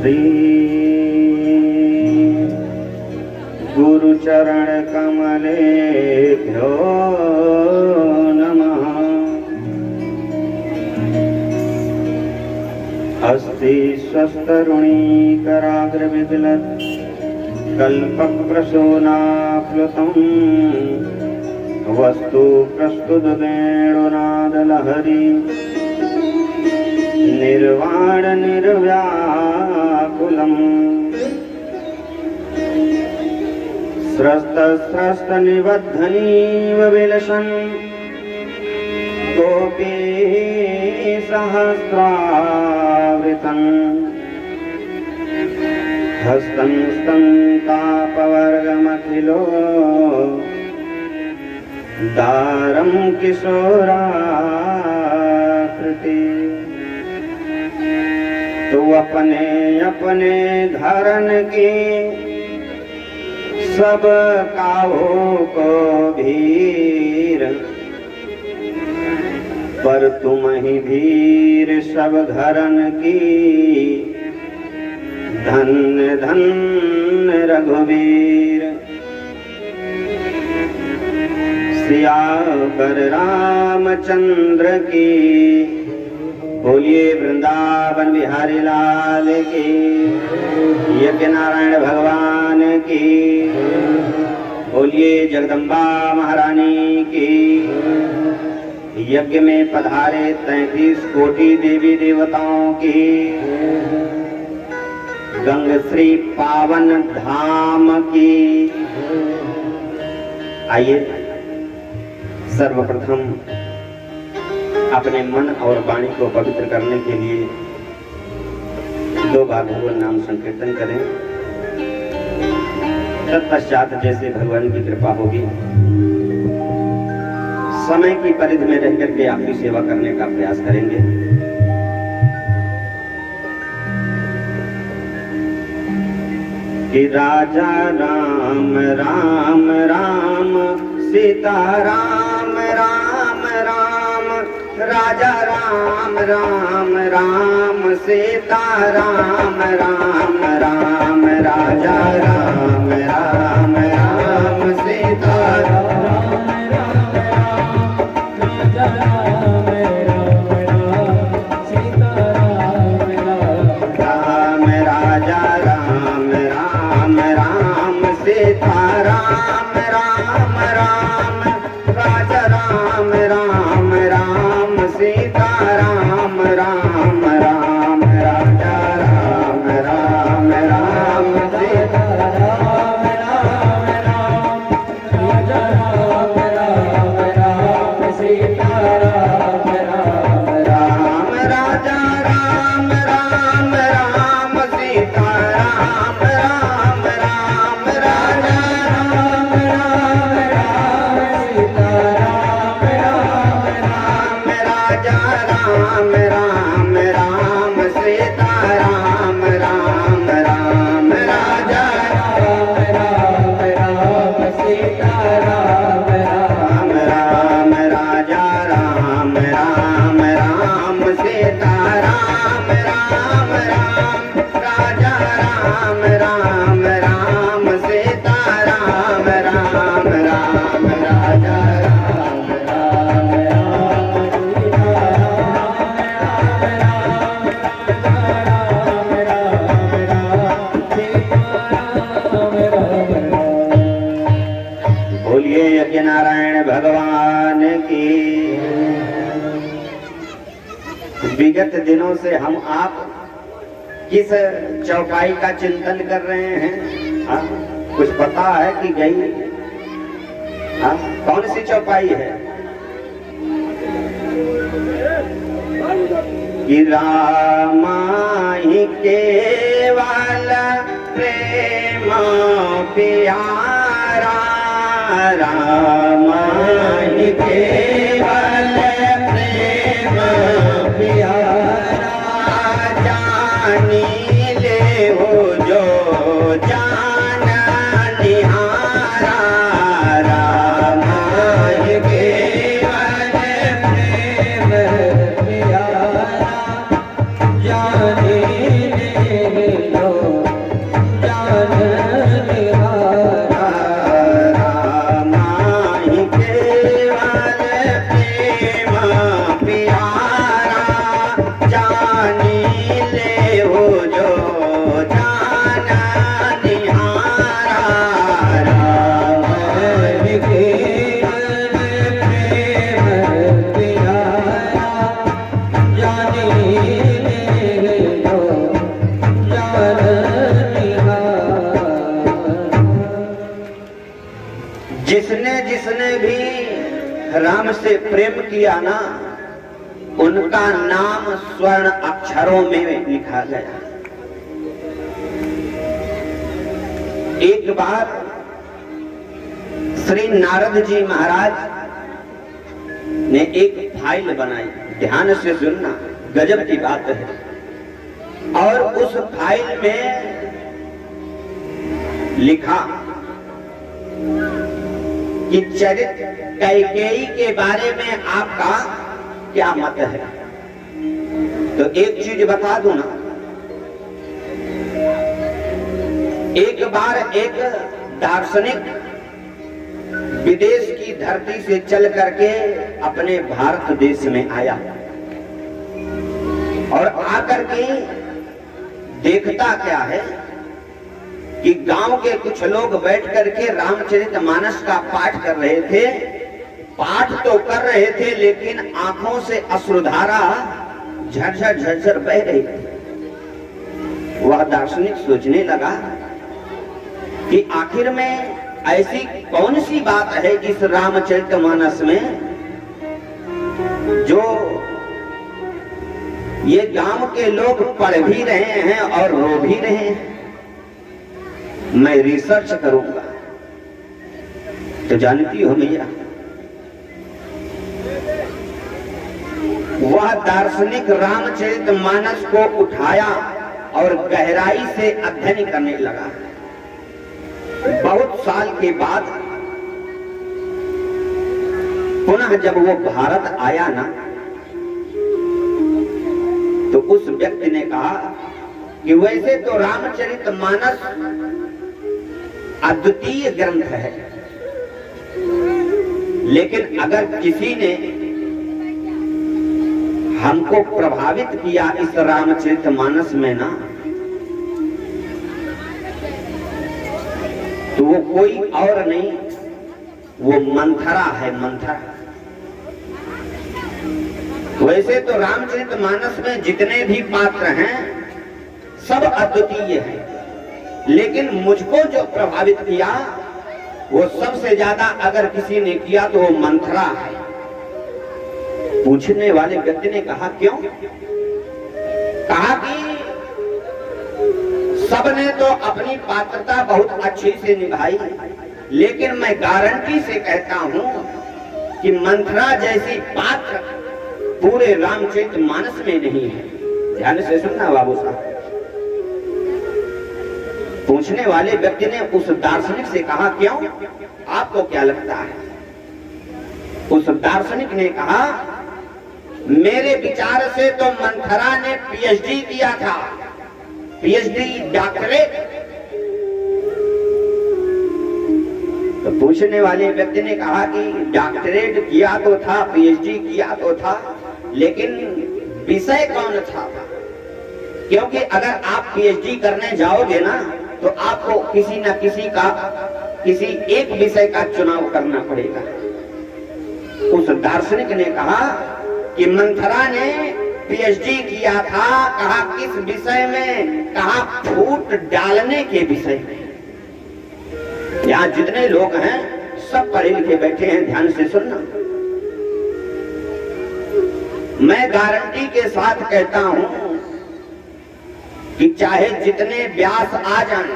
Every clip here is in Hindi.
श्री गुरुचरण कमलेभ्यो नमः। अस्ति स्वस्तरुणीकराग्रविगलत् कल्पप्रसूनाप्लुतम् वस्तु प्रस्तुतवेणुनादलहरी निर्वाण निर्व्याकुलम् स्रस्त निबद्धनीव विलसन् गोपी सहस्रावृतम् हस्तं स्तन्तापवर्गमखिलो दारं किशोराकृति। तो अपने अपने धरन की सब काहो को भीर, पर तुम ही भीर सब घरन की। धन्य धन्य रघुवीर सियावर रामचंद्र की। बोलिए वृंदावन बिहारी लाल की। यज्ञ नारायण भगवान की। बोलिए जगदम्बा महारानी की। यज्ञ में पधारे 33 कोटि देवी देवताओं की। गंगश्री पावन धाम की। आइए सर्वप्रथम अपने मन और वाणी को पवित्र करने के लिए 2 बार भगवान नाम संकीर्तन करें। तत्पश्चात जैसे भगवान की कृपा होगी समय की परिधि में रहकर के आपकी सेवा करने का प्रयास करेंगे। कि राजा राम राम राम सीता राम राम राम। राजा राम राम राम सीता राम राम राम। राजा राम राम राम सीता राम राम राजा राम राम राम सीता राम राम। राजा राम राम राम सीता राम राम राम। राजा राम राम राम सीता राम राम राम। राजा राम राम राम सीता राम राम राम। राजा राम राम राम सीता राम राम राम। राजा राम राम राम सीता राम राम राम। राजा राम राम राम सीता राम राम राम। राजा राम राम राम सीता राम राम राम। राजा राम राम राम सीता राम राम राम। राजा राम राम राम सीता राम राम राम। राजा राम राम राम सीता राम राम राम। राजा राम राम बोलिए यज्ञ नारायण भगवान की। विगत दिनों से हम आप किस चौपाई का चिंतन कर रहे हैं? कुछ पता है कि गई? कौन सी चौपाई है? कि रामाही केवल प्रेम प्यारा। रामाही केवल प्रेम प्यारा। जानी ले हो जो जान निहारा। रामाही केवल प्रेम प्यारा। जानी ले राम से प्रेम किया ना, उनका नाम स्वर्ण अक्षरों में लिखा गया। एक बार श्री नारद जी महाराज ने एक फाइल बनाई, ध्यान से सुनना, गजब की बात है। और उस फाइल में लिखा कि चरित्र कैकेयी के बारे में आपका क्या मत है। तो एक चीज बता दूं ना, एक बार एक दार्शनिक विदेश की धरती से चल करके अपने भारत देश में आया और आकर के देखता क्या है कि गांव के कुछ लोग बैठ करके रामचरितमानस का पाठ कर रहे थे। पाठ तो कर रहे थे लेकिन आंखों से अश्रुधारा झरझर झरझर बह रही थी। वह दार्शनिक सोचने लगा कि आखिर में ऐसी कौन सी बात है कि इस रामचरितमानस में जो ये गांव के लोग पढ़ भी रहे हैं और रो भी रहे हैं। मैं रिसर्च करूंगा। तो जानती हो मैया, वह दार्शनिक रामचरितमानस को उठाया और गहराई से अध्ययन करने लगा। बहुत साल के बाद पुनः जब वो भारत आया ना, तो उस व्यक्ति ने कहा कि वैसे तो रामचरितमानस अद्वितीय ग्रंथ है, लेकिन अगर किसी ने हमको प्रभावित किया इस रामचरितमानस में ना, तो वो कोई और नहीं, वो मंथरा है, मंथरा। वैसे तो रामचरितमानस में जितने भी पात्र हैं सब अद्वितीय हैं, लेकिन मुझको जो प्रभावित किया वो सबसे ज्यादा अगर किसी ने किया तो वो मंथरा है। पूछने वाले व्यक्ति ने कहा क्यों? कहा कि सबने तो अपनी पात्रता बहुत अच्छी से निभाई, लेकिन मैं गारंटी से कहता हूं कि मंथरा जैसी पात्र पूरे रामचरितमानस में नहीं है। ध्यान से सुनना बाबू साहब। पूछने वाले व्यक्ति ने उस दार्शनिक से कहा क्यों, आपको क्या लगता है? उस दार्शनिक ने कहा मेरे विचार से तो मंथरा ने पीएचडी किया था, पीएचडी डॉक्टरेट। तो पूछने वाले व्यक्ति ने कहा कि डॉक्टरेट किया तो था, पीएचडी किया तो था, लेकिन विषय कौन था? क्योंकि अगर आप पीएचडी करने जाओगे ना तो आपको किसी न किसी एक विषय का चुनाव करना पड़ेगा। उस दार्शनिक ने कहा कि मंथरा ने पीएचडी किया था, कहा किस विषय में? कहा फूट डालने के विषय में। यहाँ जितने लोग हैं सब पढ़े लिखे बैठे हैं, ध्यान से सुनना। मैं गारंटी के साथ कहता हूं कि चाहे जितने व्यास आ जाएं,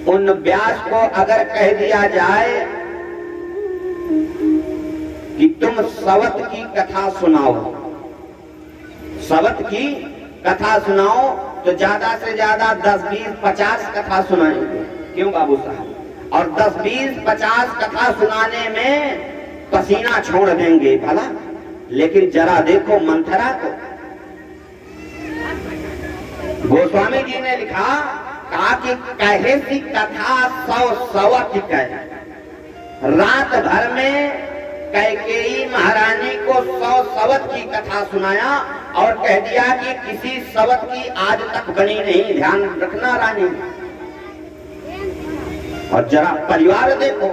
उन व्यास को अगर कह दिया जाए कि तुम सवत की कथा सुनाओ, सवत की कथा सुनाओ, तो ज्यादा से ज्यादा 10, 20, 50 कथा सुनाएंगे। क्यों बाबू साहब? और 10, 20, 50 कथा सुनाने में पसीना छोड़ देंगे भला, लेकिन जरा देखो मंथरा को। गोस्वामी जी ने लिखा, कहा कि कहे सी कथा 100 सवत कहे। रात भर में कैकेयी महारानी को 100 सवत की कथा सुनाया और कह दिया कि किसी सवत की आज तक बनी नहीं, ध्यान रखना रानी। और जरा परिवार देखो,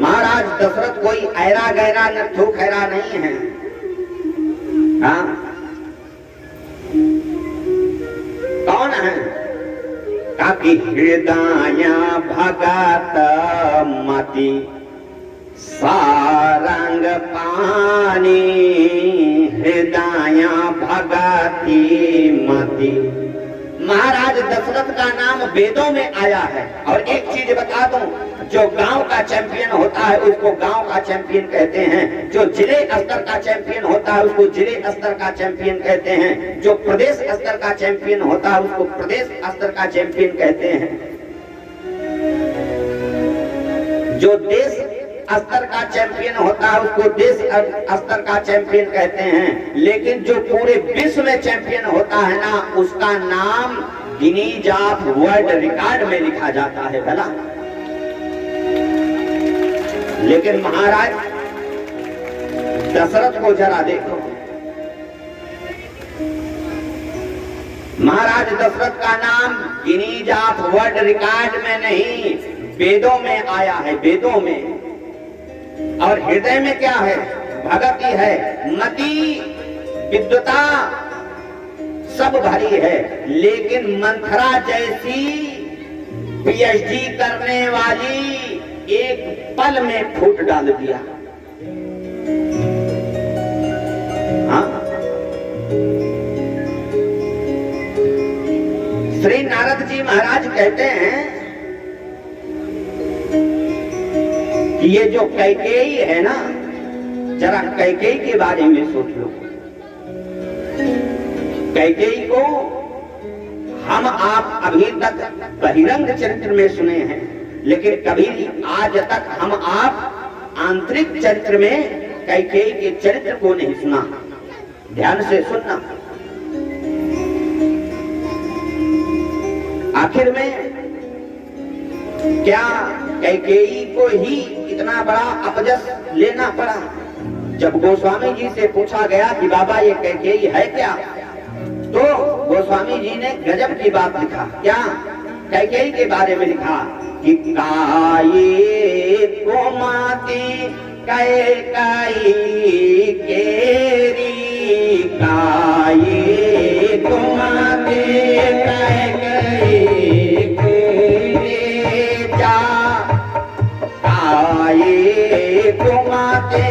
महाराज दशरथ कोई ऐरा गैरा नट्ठू खैरा नहीं है। हाँ, कौन है? काकी हृदय भगत मति सारंग पानी हृदय भगति मति। महाराज दशरथ का नाम वेदों में आया है। और एक चीज बता दूं, जो गांव का चैंपियन होता है उसको गांव का चैंपियन कहते हैं, जो जिले स्तर का चैंपियन होता है उसको जिले स्तर का चैंपियन कहते हैं, जो प्रदेश स्तर का चैंपियन होता है उसको प्रदेश स्तर का चैंपियन कहते हैं, जो देश स्तर का चैंपियन होता है उसको देश स्तर का चैंपियन कहते हैं। लेकिन जो पूरे विश्व में चैंपियन होता है ना, उसका नाम गिनीज ऑफ वर्ल्ड रिकॉर्ड में लिखा जाता है भला। लेकिन महाराज दशरथ को जरा देखो, महाराज दशरथ का नाम गिनीज ऑफ वर्ल्ड रिकॉर्ड में नहीं, वेदों में आया है, वेदों में। और हृदय में क्या है? भगति है, मति विद्वता सब भरी है। लेकिन मंथरा जैसी पीएचडी करने वाली एक पल में फूट डाल दिया। हाँ? श्री नारद जी महाराज कहते हैं कि ये जो कैकेयी है ना, जरा कैकेयी के बारे में सोच लो। कैकेयी को हम आप अभी तक बहिरंग चरित्र में सुने हैं, लेकिन कभी आज तक हम आप आंतरिक चरित्र में कैकेयी के चरित्र को नहीं सुना। ध्यान से सुनना। आखिर में क्या कैकेयी को ही इतना बड़ा अपजस लेना पड़ा? जब गोस्वामी जी से पूछा गया कि बाबा ये कैकेयी है क्या, तो गोस्वामी जी ने गजब की बात लिखा। क्या? कैकेयी के बारे में लिखा कि काये को माती कैकेयी केरी, काये को माती कैकेयी कुमाते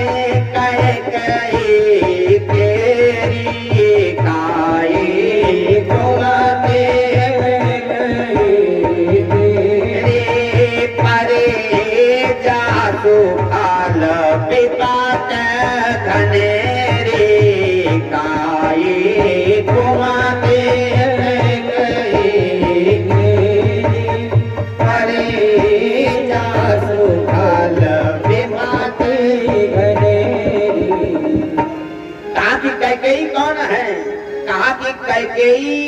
कैकेयी केरी, काये कुमाते कैकेयी केरी, परे जासु काल विपात घनेरी, काये कुमाते कैकेयी केरी, परे जासु काल कैकेयी कौन है? कहा कि कैकेयी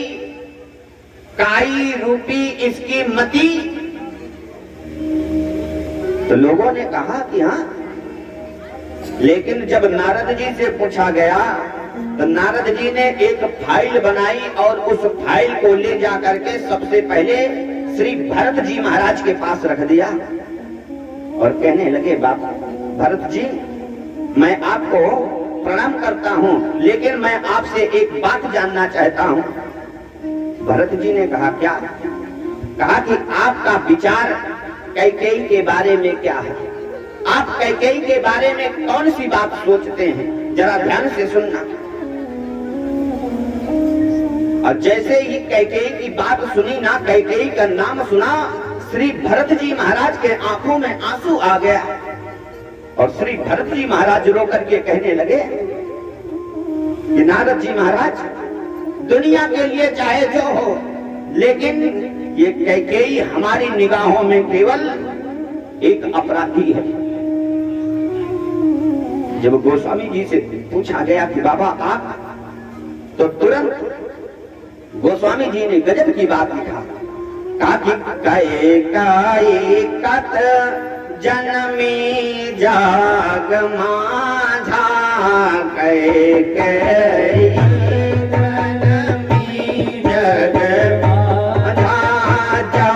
काई रूपी इसकी मति। तो लोगों ने कहा कि हाँ, लेकिन जब नारद जी से पूछा गया तो नारद जी ने एक फाइल बनाई और उस फाइल को ले जा करके सबसे पहले श्री भरत जी महाराज के पास रख दिया और कहने लगे, बाबा भरत जी, मैं आपको प्रणाम करता हूँ, लेकिन मैं आपसे एक बात जानना चाहता हूँ। भरत जी ने कहा, क्या? कहा कि आपका विचार कैकेयी के बारे में क्या है? आप कैकेयी के बारे में कौन सी बात सोचते हैं? जरा ध्यान से सुनना। और जैसे ही कैकेयी की बात सुनी ना, कैकेयी का नाम सुना, श्री भरत जी महाराज के आंखों में आंसू आ गया और श्री भरत जी महाराज रो करके कहने लगे कि नारद जी महाराज, दुनिया के लिए चाहे जो हो, लेकिन ये कैकेयी हमारी निगाहों में केवल एक अपराधी है। जब गोस्वामी जी से पूछा गया कि बाबा आप, तो तुरंत गोस्वामी जी ने गजब की बात लिखा। कहा कि कैकेयी कत जनमी जाग माझा, कैकेयी जनमी जग माझा, जो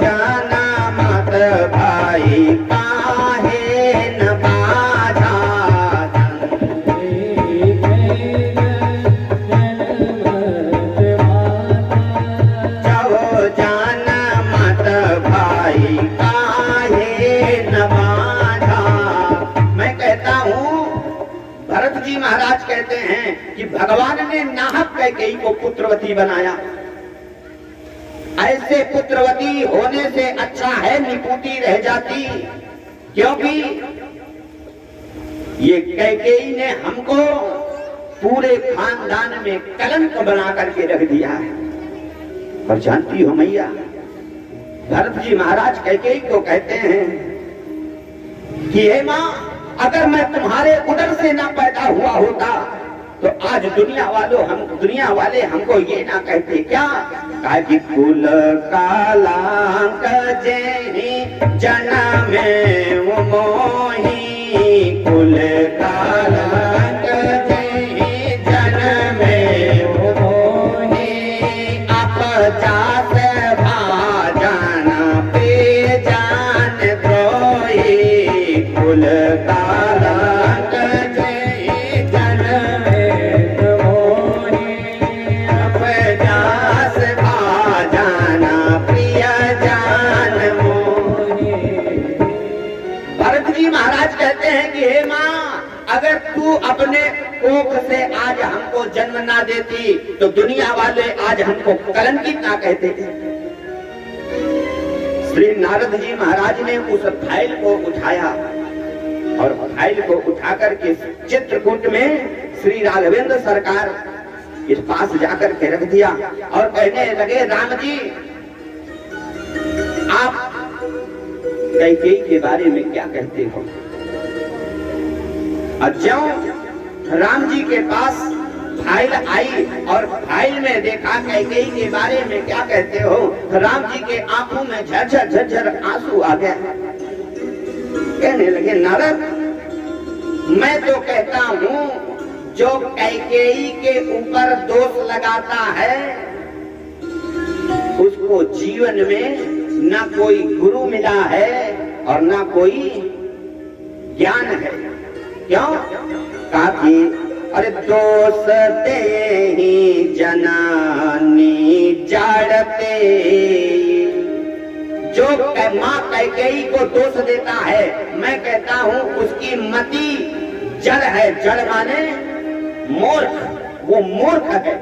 जनमत भाई काहे न बाधा, जो जनमत भाई काहे न बाधा, ने नाहक कैकेयी को पुत्रवती बनाया। ऐसे पुत्रवती होने से अच्छा है निपुटी रह जाती, क्योंकि ये कैकेयी ने हमको पूरे खानदान में कलंक बना करके रख दिया है। और जानती हो मैया, भरत जी महाराज कैकेयी को कहते हैं कि हे मां, अगर मैं तुम्हारे उदर से ना पैदा हुआ होता तो आज दुनिया वाले हमको ये ना कहते क्या, कि कुल कालांक जेहि जनमे मोहि, कुल कालांक जेहि जनमे मोहि, अपचास भाजन पे जान द्रोही, कुल कालांक जेहि जनमे मोहि, अपचास भाजन प्रिय जान मोहि। भरत जी महाराज कहते हैं कि हे मां, अगर तू अपने कोख से आज हमको जन्म ना देती तो दुनिया वाले आज हमको कलंकित ना कहते थे। श्री नारद जी महाराज ने उस फाइल को उठाया और फाइल को उठाकर के चित्रकूट में श्री राघवेंद्र सरकार इस पास जाकर के रख दिया और कहने लगे, राम जी आप कैकेयी के बारे में क्या कहते हो? और ज्यों राम जी के पास फाइल आई और फाइल में देखा कैकेयी के बारे में क्या कहते हो, राम जी के आंखों में झरझर आंसू आ गया। कहने लगे, नारद मैं तो कहता हूं जो कैकेयी के ऊपर दोष लगाता है उसको जीवन में ना कोई गुरु मिला है और ना कोई ज्ञान है। क्यों? काफी अरे दोष दे ही जनानी जाड़ते, जो माँ कैकेयी को दोष देता है मैं कहता हूँ उसकी मति जड़ है। जड़ माने मूर्ख, वो मूर्ख है।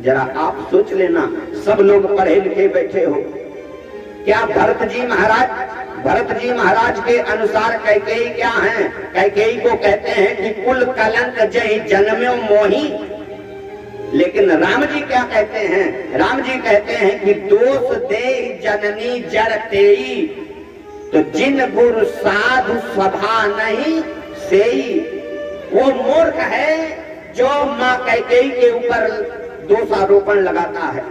जरा आप सोच लेना, सब लोग पढ़े लिखे बैठे हो, क्या भरत जी महाराज के अनुसार कैकेयी क्या है? कैकेयी को कहते हैं कि कुल कलंक जहि जन्म्यो मोहि। लेकिन राम जी क्या कहते हैं? राम जी कहते हैं कि दोष दे जननी जड़ तेई, तो जिन गुरु साधु सभा नहीं सेई। वो मूर्ख है जो माँ कैकेयी के ऊपर दोषारोपण लगाता है।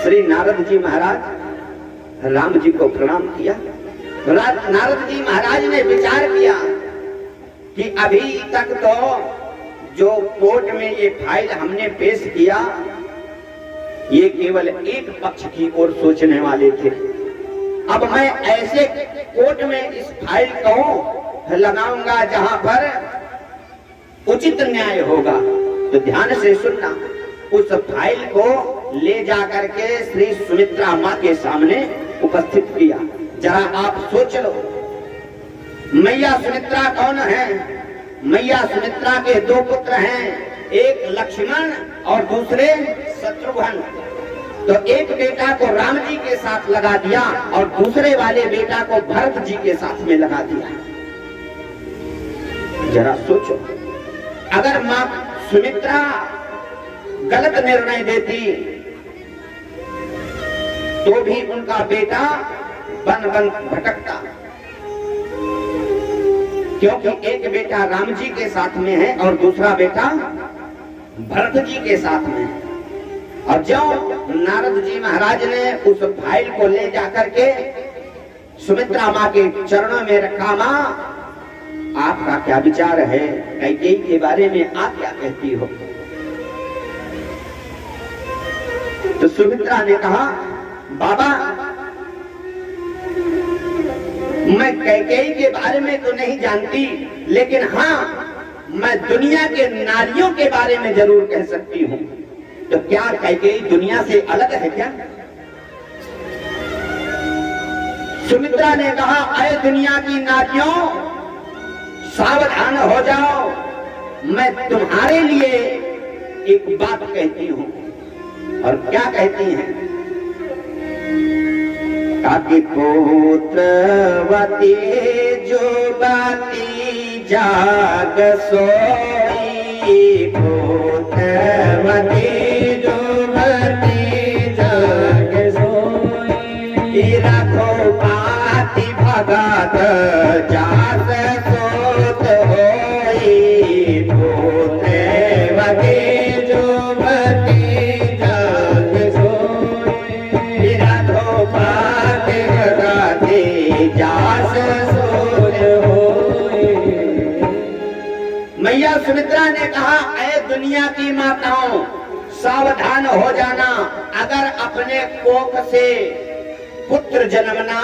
श्री नारद जी महाराज राम जी को प्रणाम किया। नारद जी महाराज ने विचार किया कि अभी तक तो जो कोर्ट में ये फाइल हमने पेश किया ये केवल एक पक्ष की ओर सोचने वाले थे। अब मैं ऐसे कोर्ट में इस फाइल को लगाऊंगा जहां पर उचित न्याय होगा। तो ध्यान से सुनना, उस फाइल को ले जाकर के श्री सुमित्रा माँ के सामने उपस्थित किया। जरा आप सोच लो, मैया सुमित्रा कौन है? मैया सुमित्रा के दो पुत्र हैं, एक लक्ष्मण और दूसरे शत्रुघ्न। तो एक बेटा को राम जी के साथ लगा दिया और दूसरे वाले बेटा को भरत जी के साथ में लगा दिया। जरा सोचो, अगर माँ सुमित्रा गलत निर्णय देती तो भी उनका बेटा बन भटकता, क्योंकि एक बेटा राम जी के साथ में है और दूसरा बेटा भरत जी के साथ में है। और जब नारद जी महाराज ने उस फाइल को ले जाकर के सुमित्रा माँ के चरणों में रखा, माँ आपका क्या विचार है कैकेयी के बारे में, आप क्या कहती हो? तो सुमित्रा ने कहा, बाबा मैं कैकेयी के बारे में तो नहीं जानती, लेकिन हाँ मैं दुनिया के नारियों के बारे में जरूर कह सकती हूँ। तो क्या कैकेयी दुनिया से अलग है क्या? सुमित्रा ने कहा, अरे दुनिया की नारियों सावधान हो जाओ, मैं तुम्हारे लिए एक बात कहती हूं। और क्या कहती हैं? काकी पुत्रवती जो बाती जाग सोई, पुत्रवती जो बाती जाग सोई, राखो पाती भगत जास सोत होई, पुत्रवती जो बाती जाग सोई, राखो पाती भगत जास सोत होई। मैया सुमित्रा ने कहा, ऐ दुनिया की माताओं, सावधान हो जाना। अगर अपने कोख से पुत्र जन्मना,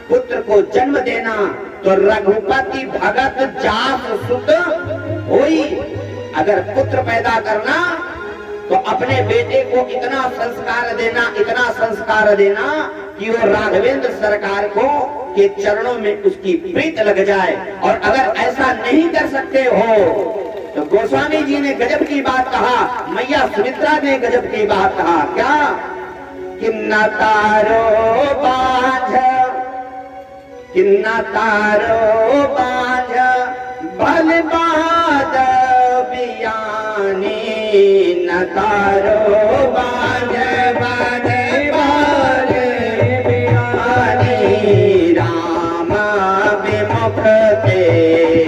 पुत्र को जन्म देना, तो रघुपति भगत जास सुत होई। अगर पुत्र पैदा करना तो अपने बेटे को इतना संस्कार देना, इतना संस्कार देना कि वो राघवेंद्र सरकार को के चरणों में उसकी प्रीत लग जाए। और अगर ऐसा नहीं कर सकते हो तो गोस्वामी जी ने गजब की बात कहा, मैया सुमित्रा ने गजब की बात कहा। क्या? कि न तारो बाझ, कि न तारो बाझ भल बाद बियानी, न तारो बाझ बाद बाद बियानी, राम विमुख ते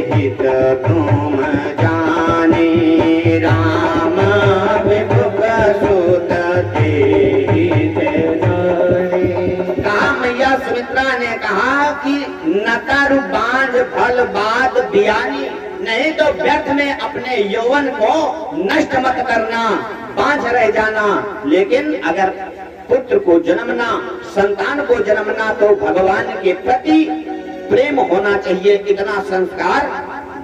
हित तुम जाने, राम विमुख सुत ते हित जाने। मैया सुमित्रा ने कहा कि नतारु बांझ फल बाद बियानी, नहीं तो व्यर्थ में अपने यौवन को नष्ट मत करना, बांझ रह जाना। लेकिन अगर पुत्र को जन्मना, संतान को जन्मना, तो भगवान के प्रति प्रेम होना चाहिए, इतना संस्कार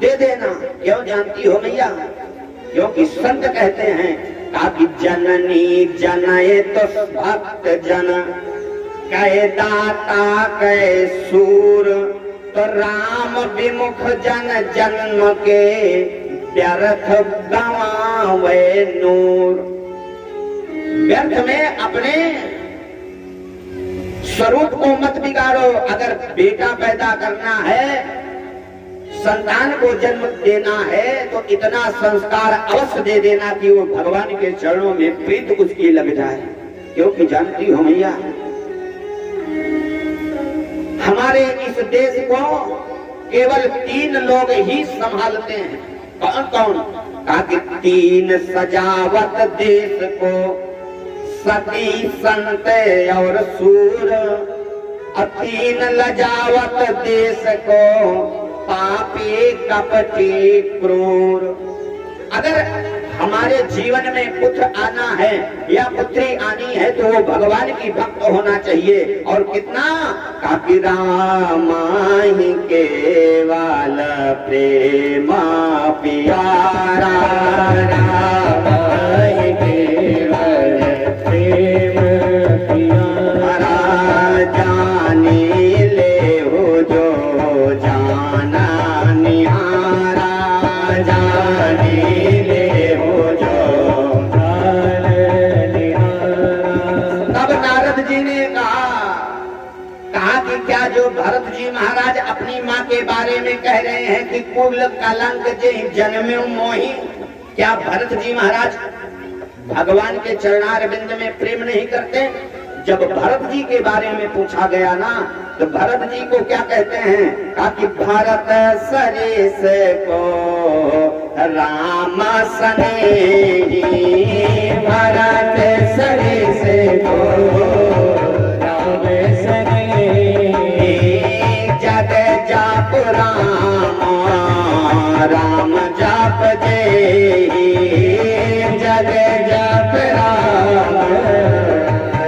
दे देना। क्यों जानती हो मैया? क्योंकि संत कहते हैं कि जननी जनये तो भक्त जन, कहे दाता कहे सूर, तो राम विमुख जन जन्म के व्यर्थ गंवावे नूर। व्यर्थ में अपने स्वरूप को मत बिगाड़ो। अगर बेटा पैदा करना है, संतान को जन्म देना है, तो इतना संस्कार अवश्य दे देना कि वो भगवान के चरणों में प्रीत उसकी लग जाए। क्योंकि जानती हो मैया, हमारे इस देश को केवल 3 लोग ही संभालते हैं। कौन कौन? ताकि 3 सजावत देश को, सती संत और सूर, 3 लजावत देश को, पापी कपटी क्रूर। अगर हमारे जीवन में पुत्र आना है या पुत्री आनी है तो वो भगवान की भक्त होना चाहिए। और कितना? काफी रामाही केवल प्रेमा प्यारा, रामाही केवल प्रेम प्यारा, जाने ले हो जो जाना निहारा, जाने ले हो जो जाना निहारा। तब नारद जी ने कहा कि क्या जो भरत जी महाराज अपनी माँ के बारे में कह रहे हैं कि कुल कलंक जे जन्मे मोही, क्या भरत जी महाराज भगवान के चरणार बिंद में प्रेम नहीं करते? जब भरत जी के बारे में पूछा गया ना, तो भरत जी को क्या कहते हैं? कि भरत सरेस को राम सनेही, भरत सरेस को राम सनेही, जग जाप राम राम जाप जेहि, जग जाप राम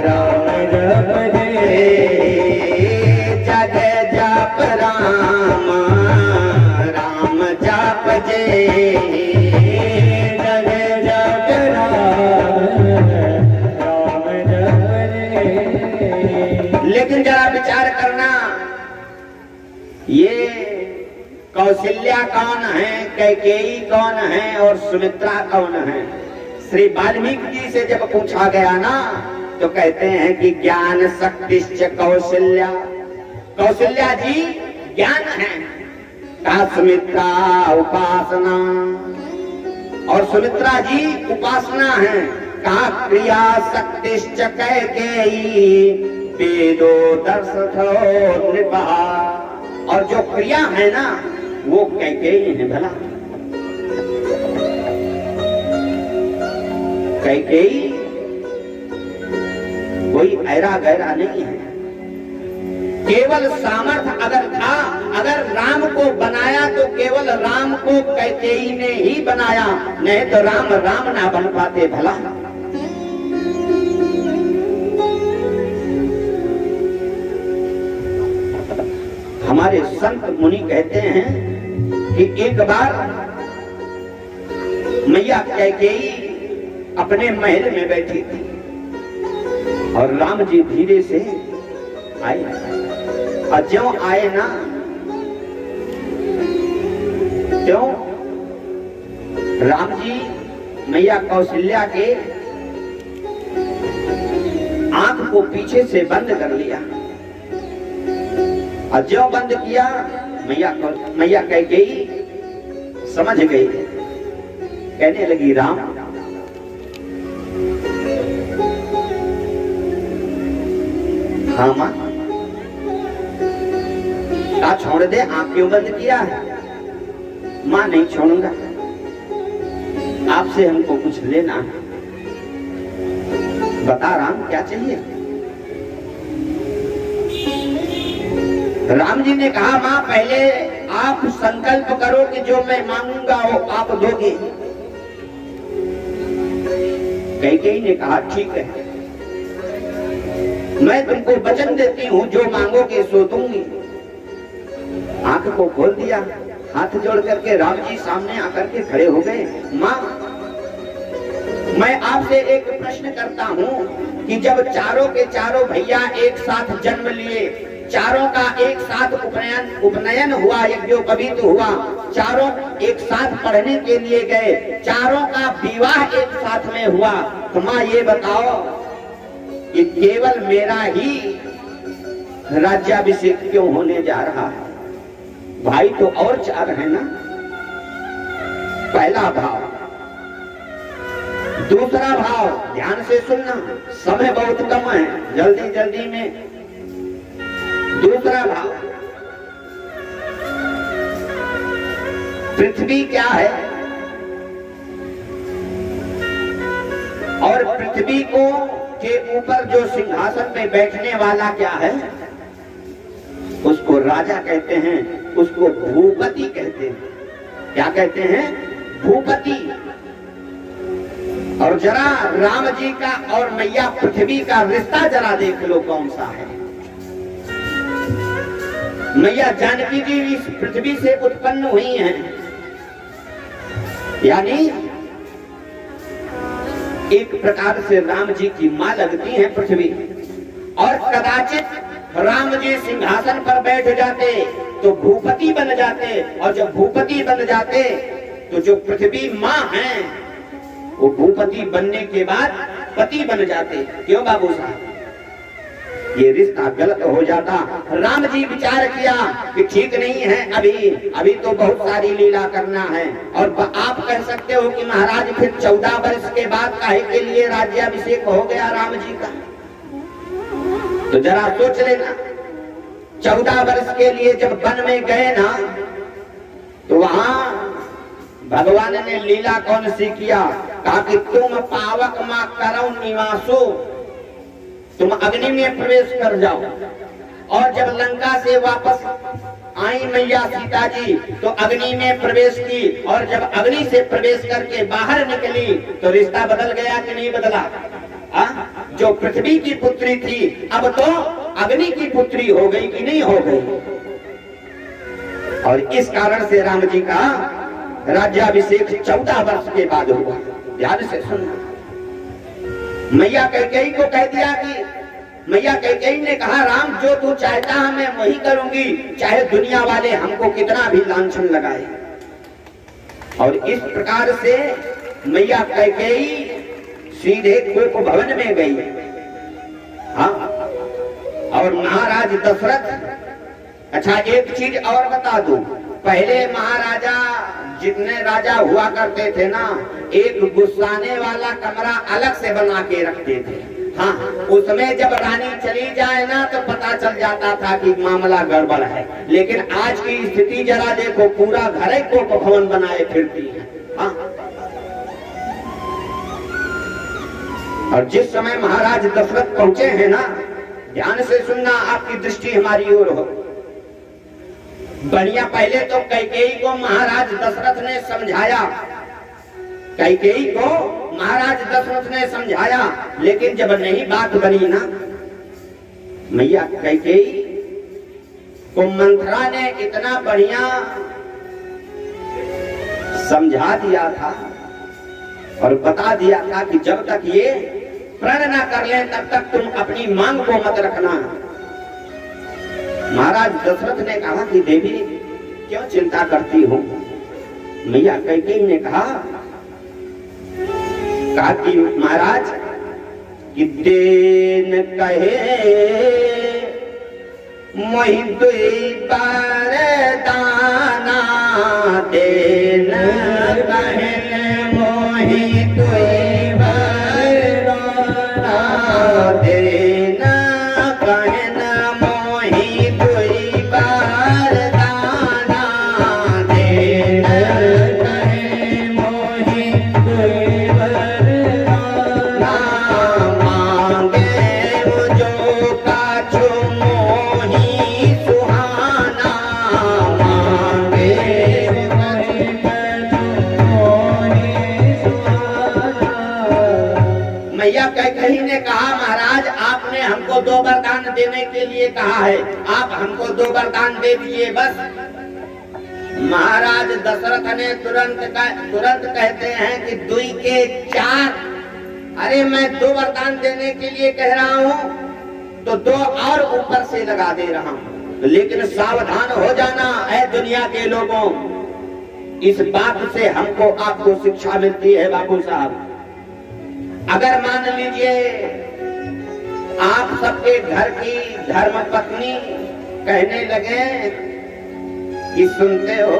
राम जाप जेहि, जग जाप राम राम जाप जेहि, जग जाप राम राम जाप जेहि। लेकिन जरा विचार करना, ये कौशल्या कौन है, कैकेयी कौन है और सुमित्रा कौन है। श्री वाल्मीकि जी से जब पूछा गया ना तो कहते हैं कि ज्ञान शक्तिश्च कौशल्या, कौशल्या जी ज्ञान है, कहा सुमित्रा उपासना, और सुमित्रा जी उपासना है, कहा क्रिया शक्तिश्च कैकेयी वेदो दर्शथो नृपा, और जो क्रिया है ना वो कैकेयी है। भला कैकेयी कोई ऐरा गैरा नहीं है, केवल सामर्थ्य अगर था, अगर राम को बनाया तो केवल राम को कैकेयी ने ही बनाया, नहीं तो राम राम ना बन पाते। भला हमारे संत मुनि कहते हैं कि एक बार मैया कैकेयी अपने महल में बैठी थी और राम जी धीरे से आए, और ज्यों आए ना त्यों राम जी मैया कौशल्या के आंख को पीछे से बंद कर लिया, और जो बंद किया मैया कैकेयी समझ गई, कहने लगी राम हाँ मां, क्या छोड़ दे, आंख क्यों बंद किया है। मां नहीं छोड़ूंगा, आपसे हमको कुछ लेना है, बता राम क्या चाहिए। राम जी ने कहा मां पहले आप संकल्प करो कि जो मैं मांगूंगा वो आप दोगे। कैकेयी ने कहा ठीक है, मैं तुमको वचन देती हूँ जो मांगोगे सो दूंगी। आंख को खोल दिया, हाथ जोड़ करके राम जी सामने आकर के खड़े हो गए। मां मैं आपसे एक प्रश्न करता हूँ कि जब चारों के चारों भैया एक साथ जन्म लिए, चारों का एक साथ उपनयन हुआ, यज्ञोपवीत हुआ, चारों एक साथ पढ़ने के लिए गए, चारों का विवाह एक साथ में हुआ, तो मां ये बताओ कि केवल मेरा ही राज्याभिषेक क्यों होने जा रहा है। भाई तो और चार है ना। पहला भाव। दूसरा भाव ध्यान से सुनना, समय बहुत कम है, जल्दी जल्दी में। दूसरा भाव, पृथ्वी क्या है और पृथ्वी को के ऊपर जो सिंहासन पे बैठने वाला क्या है, उसको राजा कहते हैं, उसको भूपति कहते हैं। क्या कहते हैं? भूपति। और जरा राम जी का और मैया पृथ्वी का रिश्ता जरा देख लो कौन सा है। मैया जानकी जी इस पृथ्वी से उत्पन्न हुई हैं, यानी एक प्रकार से राम जी की मां लगती है पृथ्वी। और कदाचित राम जी सिंहासन पर बैठ जाते तो भूपति बन जाते, और जब भूपति बन जाते तो जो पृथ्वी मां है वो भूपति बनने के बाद पति बन जाते। क्यों बाबू साहब? ये रिश्ता गलत हो जाता। राम जी विचार किया कि ठीक नहीं है, अभी तो बहुत सारी लीला करना है। और आप कह सकते हो कि महाराज फिर 14 वर्ष के बाद काहे के लिए राज्याभिषेक हो गया राम जी का? तो जरा सोच लेना, 14 वर्ष के लिए जब वन में गए ना तो वहां भगवान ने लीला कौन सी किया? कहा कि तुम पावक मां करो निवासो, तुम अग्नि में प्रवेश कर जाओ। और जब लंका से वापस आई मैया सीता जी तो अग्नि में प्रवेश की, और जब अग्नि से प्रवेश करके बाहर निकली तो रिश्ता बदल गया कि नहीं बदला? जो पृथ्वी की पुत्री थी अब तो अग्नि की पुत्री हो गई कि नहीं हो गई? और इस कारण से राम जी का राज्याभिषेक 14 वर्ष के बाद हुआ। ध्यान से सुनना। मैया कैकेयी को कह दिया कि मैया कैकेयी ने कहा राम जो तू चाहता है मैं वही करूंगी, चाहे दुनिया वाले हमको कितना भी लांछन लगाए। और इस प्रकार से मैया कैकेयी सीधे कोप भवन में गई। हाँ, और महाराज दशरथ, अच्छा एक चीज और बता दूं, पहले महाराजा जितने राजा हुआ करते थे ना, एक गुस्साने वाला कमरा अलग से बना के रखते थे। हाँ, उसमें जब रानी चली जाए ना तो पता चल जाता था कि मामला गड़बड़ है। लेकिन आज की स्थिति जरा देखो, पूरा घर ही कोप भवन बनाए फिरती है। हाँ, और जिस समय महाराज दशरथ पहुंचे हैं ना, ध्यान से सुनना, आपकी दृष्टि हमारी ओर हो। बढ़िया, पहले तो कैकेयी को महाराज दशरथ ने समझाया, कैकेयी को महाराज दशरथ ने समझाया, लेकिन जब नहीं बात बनी ना, मैया कैकेयी को मंथरा ने इतना बढ़िया समझा दिया था और बता दिया था कि जब तक ये प्रण ना कर ले तब तक तुम अपनी मांग को मत रखना। महाराज दशरथ ने कहा कि देवी क्यों चिंता करती हो? मैया कैकेयी ने कहा कि महाराज कि देन कहे मोहि दुई बरदाना, देन कहे मोहि दुई बरदाना, देन कहे मोहि दुई बरदाना, देन कहे मोहि दुई बरदाना, मांगे जो काछु मोहि सुहाना, मांगे मैया कैकेयी ने कहा महाराज आपने हमको 2 वरदान देने के लिए कहा है, आप हमको 2 वरदान दे दिए बस। महाराज दशरथ ने तुरंत कहते हैं कि 2 के 4। अरे मैं 2 वरदान देने के लिए कह रहा हूँ तो 2 और ऊपर से लगा दे रहा हूँ, लेकिन सावधान हो जाना है दुनिया के लोगों। इस बात से हमको आपको शिक्षा मिलती है बाबू साहब। अगर मान लीजिए आप सबके घर की धर्म पत्नी कहने लगे कि सुनते हो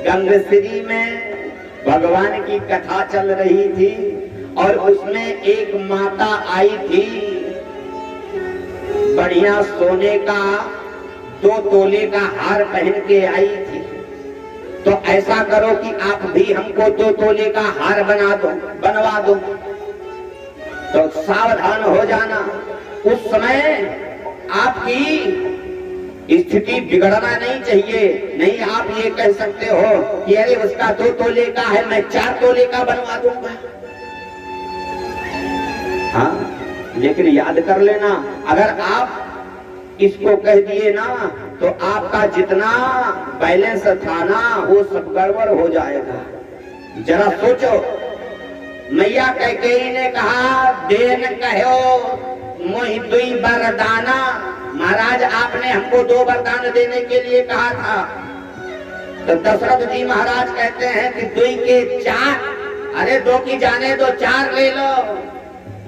गंगश्री में भगवान की कथा चल रही थी और उसमें एक माता आई थी, बढ़िया सोने का 2 तोले का हार पहन के आई थी, तो ऐसा करो कि आप भी हमको 2 तोले का हार बनवा दो। तो सावधान हो जाना, उस समय आपकी स्थिति बिगड़ना नहीं चाहिए। नहीं, आप ये कह सकते हो कि अरे उसका 2 तोले का है, मैं 4 तोले का बनवा दूंगा। हाँ, लेकिन याद कर लेना, अगर आप इसको कह दिए ना तो आपका जितना बैलेंस था ना वो सब गड़बड़ हो जाएगा। जरा सोचो, मैया कैकेयी ने कहा देन कहो मोहि दुई वरदाना, महाराज आपने हमको 2 वरदान देने के लिए कहा था। तो दशरथ जी महाराज कहते हैं कि 2 के 4। अरे 2 की जाने दो, 4 ले लो।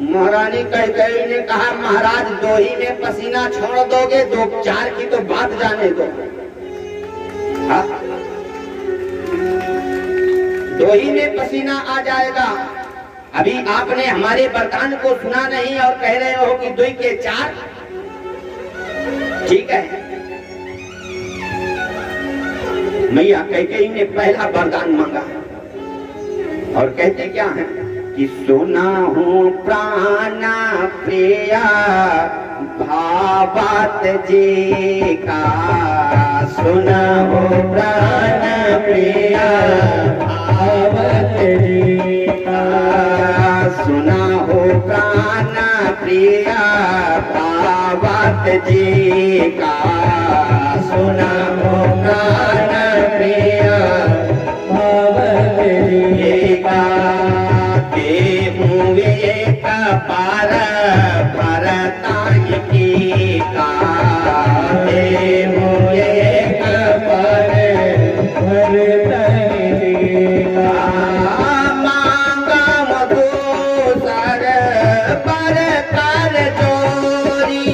महारानी कैकेयी ने कहा महाराज 2 ही में पसीना छोड़ दोगे, 4 की तो बात जाने दो। 2 ही में पसीना आ जाएगा। अभी आपने हमारे वरदान को सुना नहीं और कह रहे हो कि 2 के 4। ठीक है, मैया कैकेयी ने पहला वरदान मांगा और कहते क्या है कि सुना हूँ प्राण प्रिया भावत जी का, सुना हूँ प्राण प्रिया भावत जी का, सुना हो प्राण प्रिया भावत जी का, सुना हो प्राण प्रिया भावत जी का, देहूँ एक पार भरता कर चोरी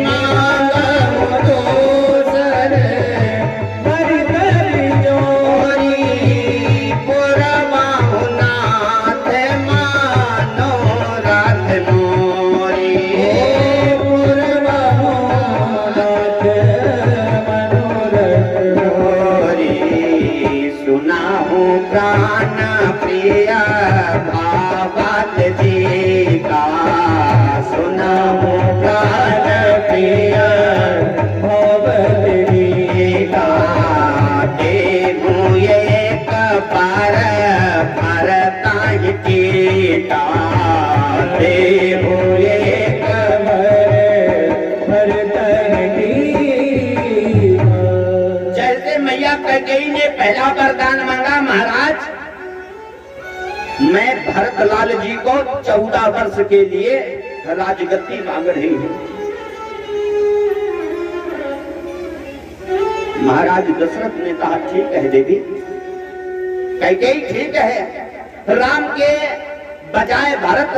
मांगो दोसर बर कर चोरी पुरवाहु नाथ मानो रात मोरी पुरवाहु नाथ मनोरथ मोरी सुनाहु प्राण प्रिय भावत जी का सुनाहु प्राण प्रिय भावत जी का देहु एक पर भरताई टीका देहु एक भरताई टीका। जैसे मैया कैकेयी ने पहला वरदान मांगा, महाराज मैं भरतलाल जी को 14 वर्ष के लिए राजगद्दी मांग रही हूं। महाराज दशरथ ने कहा ठीक है देवी, कैकेयी ठीक है, राम के बजाय भरत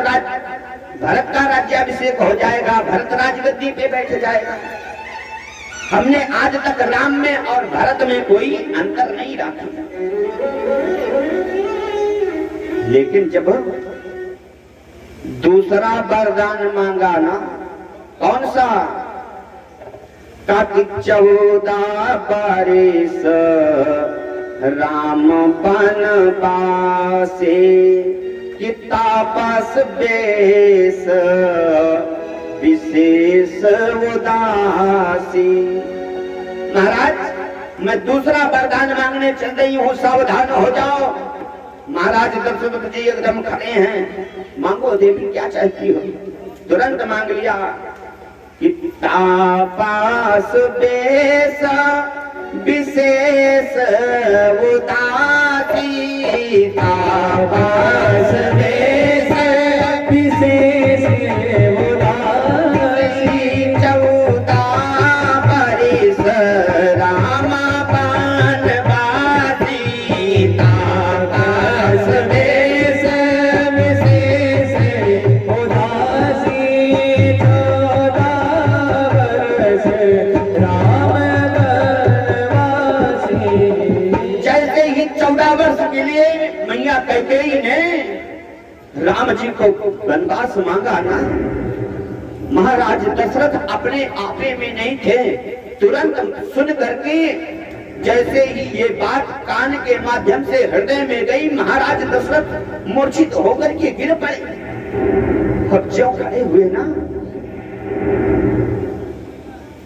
का राज्याभिषेक हो जाएगा, भरत राजगद्दी पे बैठ जाएगा। हमने आज तक राम में और भरत में कोई अंतर नहीं रखा, लेकिन जब दूसरा वरदान मांगा ना, कौन सा? कार्तिक 14 बरिस राम बनवासे कि तापस बेस विशेष उदासी। महाराज मैं दूसरा वरदान मांगने चल रही हूँ, सावधान हो जाओ। महाराज दशरथ जी एकदम खड़े हैं, मांगो देवी क्या चाहती हो? तुरंत मांग लिया कि तापस बेस विशेष उदासी तापस बेस विशेष उदासी 14 बरिस राम बनवासी तापस बेस विशेष उदासी 14 बरिस राम बनवासी। जैसे ही 14 वर्ष के लिए मैया कैकेयी ने राम जी को वनवास मांगा ना, महाराज दशरथ अपने आपे में नहीं थे, तुरंत सुन करके जैसे ही ये बात कान के माध्यम से हृदय में गई, महाराज दशरथ मूर्छित होकर के गिर पड़े। अब जो खड़े हुए ना,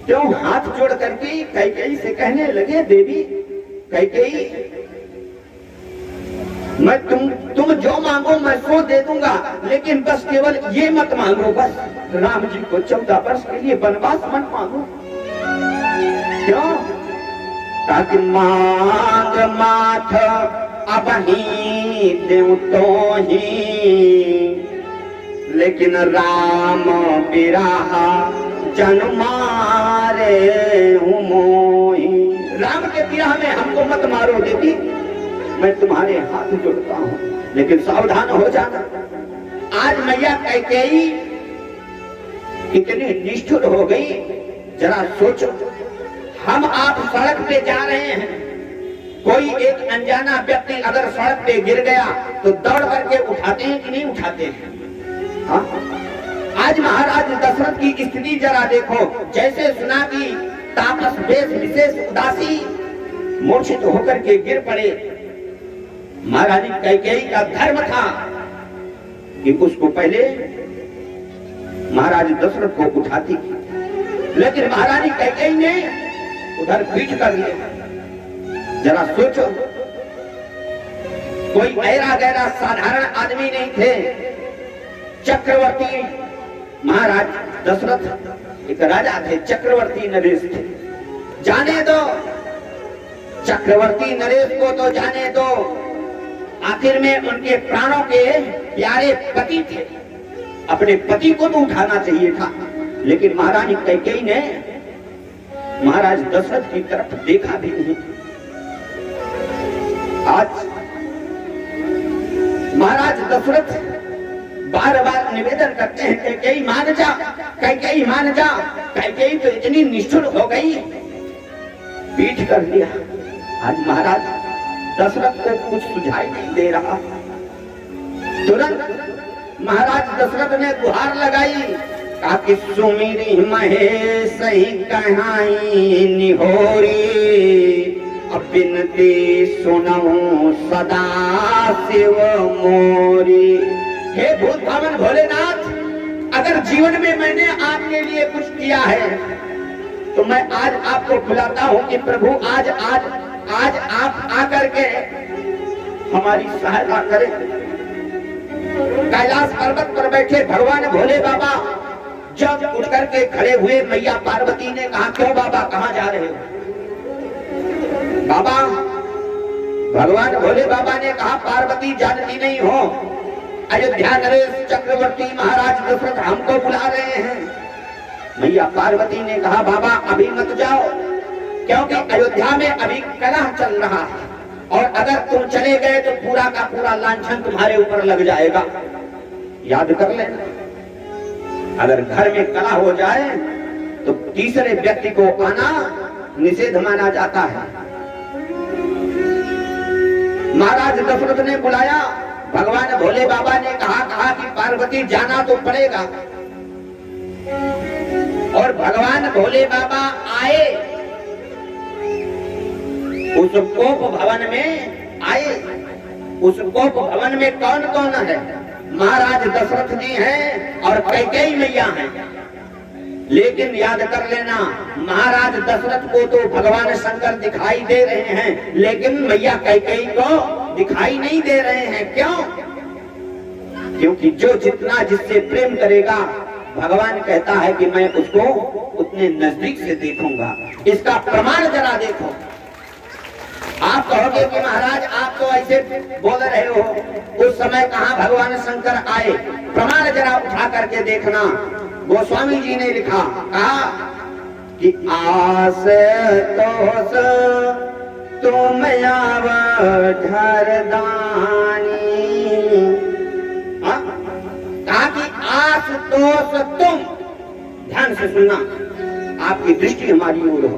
क्यों हाथ जोड़ करके कैकेयी से कहने लगे देवी कैकेयी, मैं तुम जो मांगो मैं सो दे दूंगा, लेकिन बस केवल ये मत मांगो, बस राम जी को 14 वर्ष के लिए वनवास मत मांगो। क्यों? ताकि मांग माथ अब ही देव तो ही, लेकिन राम बिराहा जन मारे मोही। राम के विरह में हमको मत मारो देवी, मैं तुम्हारे हाथ जोड़ता हूं, लेकिन सावधान हो जाना। आज मैया कैकेयी कितनी निष्ठुर हो गई, जरा सोचो। हम आप सड़क पे जा रहे हैं, कोई एक अनजाना व्यक्ति अगर सड़क पे गिर गया तो दौड़ करके उठाते हैं कि नहीं उठाते हैं? हाँ? आज महाराज दशरथ की स्थिति जरा देखो, जैसे सुना कि तापस बेस विशेष उदासी, मूर्छित होकर के गिर पड़े। महारानी कैकेयी का धर्म था कि उसको पहले महाराज दशरथ को उठाती, लेकिन महारानी कैकेयी ने उधर पीठ कर लिया। जरा सोचो, कोई ऐरा गैरा साधारण आदमी नहीं थे, चक्रवर्ती महाराज दशरथ एक राजा थे, चक्रवर्ती नरेश थे। जाने दो, चक्रवर्ती नरेश को तो जाने दो, आखिर में उनके प्राणों के प्यारे पति थे, अपने पति को तो उठाना चाहिए था, लेकिन महारानी कैकेयी ने महाराज दशरथ की तरफ देखा भी नहीं। आज महाराज दशरथ बार बार निवेदन करते हैं कैकेयी मान जा, कैकेयी मान जा। कैकेयी तो इतनी निष्ठुर हो गई, पीठ कर दिया। आज महाराज दशरथ को कुछ सुझाई नहीं दे रहा। तुरंत महाराज दशरथ ने गुहार लगाई, कहा कि सुमिरी महेश ही कहाई निहोरी, अब बिनती सुनऊं सदा शिव मोरी। हे भूत भावन भोलेनाथ, अगर जीवन में मैंने आपके लिए कुछ किया है तो मैं आज आपको बुलाता हूं कि प्रभु आज आज आज आप आकर के हमारी सहायता करें। कैलाश पर्वत पर बैठे भगवान भोले बाबा जब उठ करके खड़े हुए, मैया पार्वती ने कहा, क्यों बाबा कहां जा रहे हो? बाबा, भगवान भोले बाबा ने कहा, पार्वती जानती नहीं हो, अयोध्या नरेश चक्रवर्ती महाराज दशरथ हमको बुला रहे हैं। मैया पार्वती ने कहा, बाबा अभी मत जाओ, क्योंकि अयोध्या में अभी कलह चल रहा है और अगर तुम चले गए तो पूरा का पूरा लांछन तुम्हारे ऊपर लग जाएगा। याद कर लेना, अगर घर में कलह हो जाए तो तीसरे व्यक्ति को आना निषेध माना जाता है। महाराज दशरथ ने बुलाया, भगवान भोले बाबा ने कहा कि पार्वती जाना तो पड़ेगा। और भगवान भोले बाबा आए, उस कोप भवन में आए। उस कोप भवन में कौन कौन है? महाराज दशरथ जी हैं और कैकेयी मैया हैं। लेकिन याद कर लेना, महाराज दशरथ को तो भगवान शंकर दिखाई दे रहे हैं, लेकिन मैया कैकेयी को दिखाई नहीं दे रहे हैं। क्यों? क्योंकि जो जितना जिससे प्रेम करेगा, भगवान कहता है कि मैं उसको उतने नजदीक से देखूंगा। इसका प्रमाण जरा देखो। आप कहोगे कि महाराज आप तो ऐसे बोल रहे हो, उस समय कहाँ भगवान शंकर आए? प्रमाण जरा उठा करके देखना। गोस्वामी जी ने लिखा, कहा कि आस तोस तुम आव धरदानी, कहा कि आस तोस तुम, ध्यान से सुनना, आपकी दृष्टि हमारी ओर हो।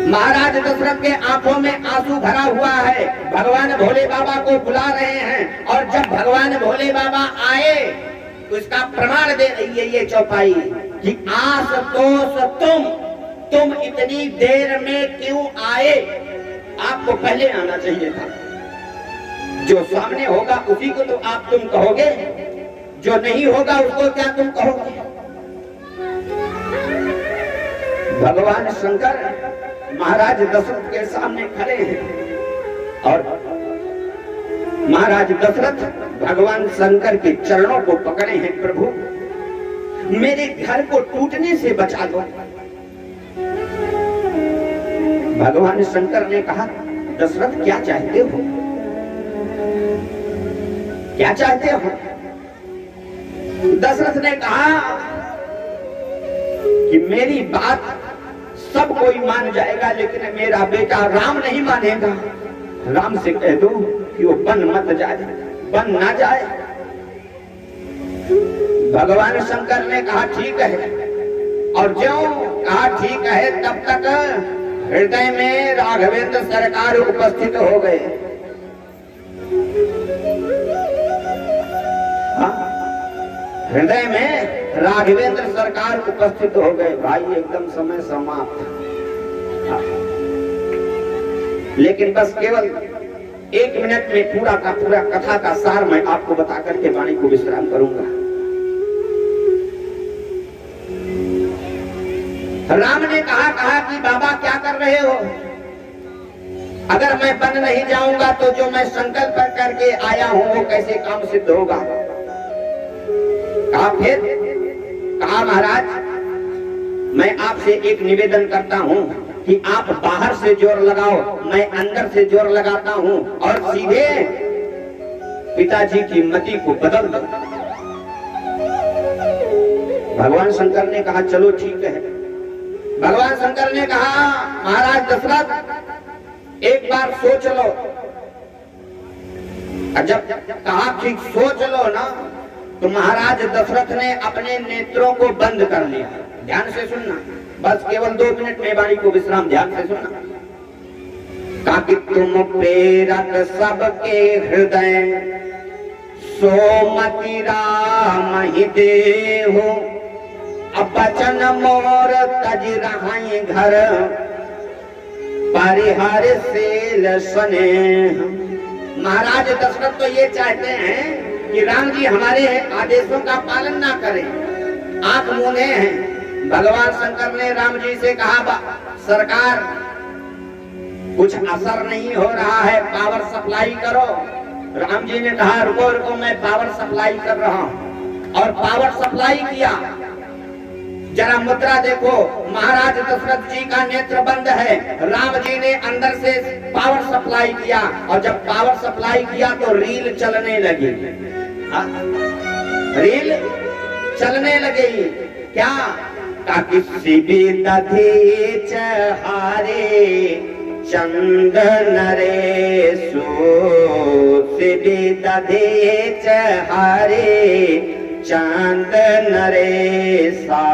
महाराज दशरथ के आंखों में आंसू भरा हुआ है, भगवान भोले बाबा को बुला रहे हैं और जब भगवान भोले बाबा आए उसका प्रमाण दे रही है ये चौपाई कि आस तोस तुम इतनी देर में क्यों आए? आपको पहले आना चाहिए था। जो सामने होगा उसी को तो आप तुम कहोगे, जो नहीं होगा उसको क्या तुम कहोगे? भगवान शंकर महाराज दशरथ के सामने खड़े हैं और महाराज दशरथ भगवान शंकर के चरणों को पकड़े हैं। प्रभु मेरे घर को टूटने से बचा दो। भगवान शंकर ने कहा, दशरथ क्या चाहते हो? क्या चाहते हो? दशरथ ने कहा कि मेरी बात सब कोई मान जाएगा, लेकिन मेरा बेटा राम नहीं मानेगा। राम से कह दो कि वो बन मत जाए, बन ना जाए। भगवान शंकर ने कहा ठीक है, और जो कहा ठीक है तब तक हृदय में राघवेंद्र सरकार उपस्थित हो गए। हृदय में राघवेंद्र सरकार उपस्थित हो गए। भाई एकदम समय समाप्त। लेकिन बस केवल 1 मिनट में पूरा का पूरा कथा का सार मैं आपको बता करके वाणी को विश्राम करूंगा। राम ने कहा कि बाबा क्या कर रहे हो? अगर मैं बन नहीं जाऊंगा तो जो मैं संकल्प करके आया हूं वो कैसे काम सिद्ध होगा? फिर कहा महाराज मैं आपसे एक निवेदन करता हूं कि आप बाहर से जोर लगाओ, मैं अंदर से जोर लगाता हूं और सीधे पिताजी की मति को बदल दो। भगवान शंकर ने कहा चलो ठीक है। भगवान शंकर ने कहा महाराज दशरथ एक बार सोच लो। जब कहा ठीक सोच लो ना, तो महाराज दशरथ ने अपने नेत्रों को बंद कर लिया। ध्यान से सुनना, बस केवल 2 मिनट में वाणी को विश्राम, ध्यान से सुनना। ताकि तुम प्रेरक सबके हृदय सोमति राम ही देहो, अब बचन मोर तज रहाई घर परिहर से स्नेह। महाराज दशरथ तो ये चाहते हैं कि राम जी हमारे आदेशों का पालन ना करें, आंख मूंदे हैं। भगवान शंकर ने राम जी से कहा, सरकार कुछ असर नहीं हो रहा है, पावर सप्लाई करो। राम जी ने कहा, रुको रुको, मैं पावर सप्लाई कर रहा हूं। और पावर सप्लाई किया। जरा मुद्रा देखो, महाराज दशरथ जी का नेत्र बंद है, राम जी ने अंदर से पावर सप्लाई किया, और जब पावर सप्लाई किया तो रील चलने लगी। रील चलने लगी। क्या? ताकि शिवी दधे चहारे चंदन रे सो, शिवी दधे चहारे चंदन रे सा।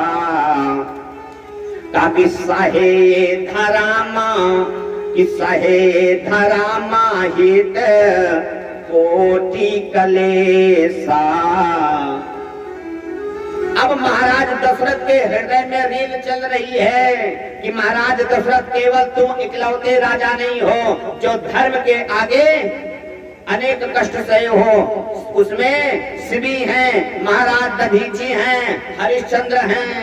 ताकि सहे धरामा, कि सहे धरामा हित कोटि कलेसा। अब महाराज दशरथ के हृदय में रील चल रही है कि महाराज दशरथ केवल तुम इकलौते राजा नहीं हो जो धर्म के आगे अनेक कष्ट सहे हो। उसमें शिवी हैं, महाराज दधीची हैं, हरिश्चंद्र हैं।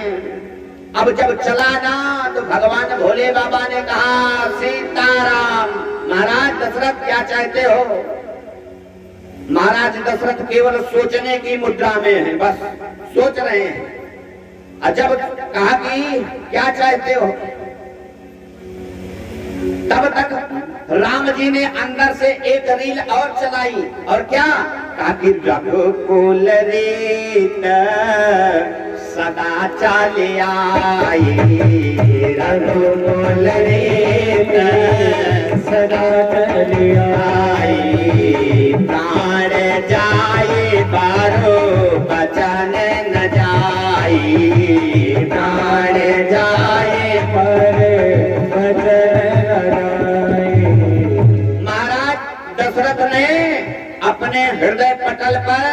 अब जब चला ना तो भगवान भोले बाबा ने कहा, सीताराम। महाराज दशरथ क्या चाहते हो? महाराज दशरथ केवल सोचने की मुद्रा में हैं, बस सोच रहे हैं। और जब कहा कि क्या चाहते हो, तब तक राम जी ने अंदर से एक रील और चलाई। और क्या? कहा कि रघुकुल रीत सदा चले आई, रघुकुल रीत सदा चले आई। प्राण जाए बारो बचन न जाई, प्राण जाए पर बचन न जाई। महाराज दशरथ ने अपने हृदय पटल पर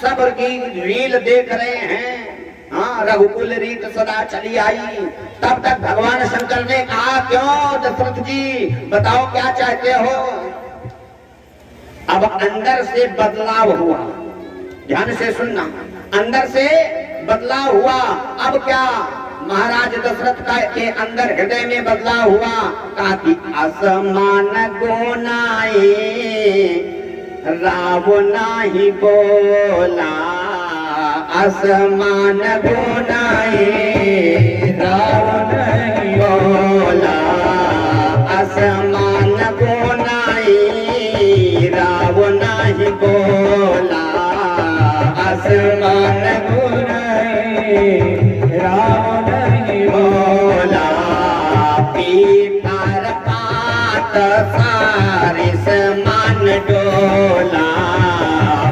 सब्र की रील देख रहे हैं। हाँ, रघुकुल रीत सदा चली आई। तब तक भगवान शंकर ने कहा, क्यों दशरथ जी, बताओ क्या चाहते हो? अब अंदर से बदलाव हुआ। ध्यान से सुनना, अंदर से बदलाव हुआ। अब क्या? महाराज दशरथ का के अंदर हृदय में बदलाव हुआ। कहा कि असमान गोनाए रावण ही बोला, असमान गोनाए रावण ही बोला, असमान गोनाए रावण ही बोला, असमान गोनाए रावण ही बोला। पीपर पात सारे समान डोला,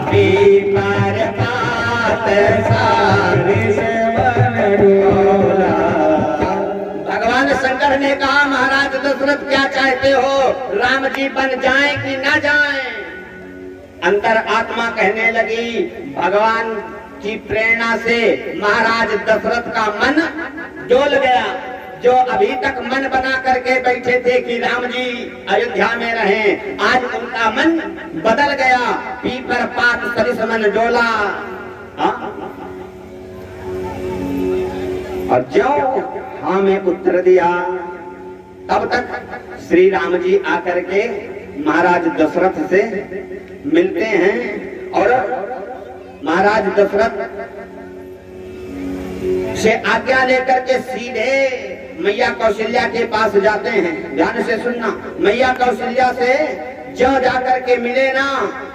पीपर पात सारे समान डोला। भगवान शंकर ने कहा, महाराज दशरथ क्या चाहते हो? राम जी बन जाएं कि ना जाएं? अंतर आत्मा कहने लगी। भगवान की प्रेरणा से महाराज दशरथ का मन डोल गया। जो अभी तक मन बना करके बैठे थे कि राम जी अयोध्या में रहें, आज उनका मन बदल गया। पीपर पात सरिस मन डोला। और जो हाँ में उत्तर दिया, तब तक श्री राम जी आकर के महाराज दशरथ से मिलते हैं और महाराज दशरथ से आज्ञा लेकर के सीधे मैया कौशल्या के पास जाते हैं। ध्यान से सुनना, मैया कौशल्या से जो जाकर के मिले ना,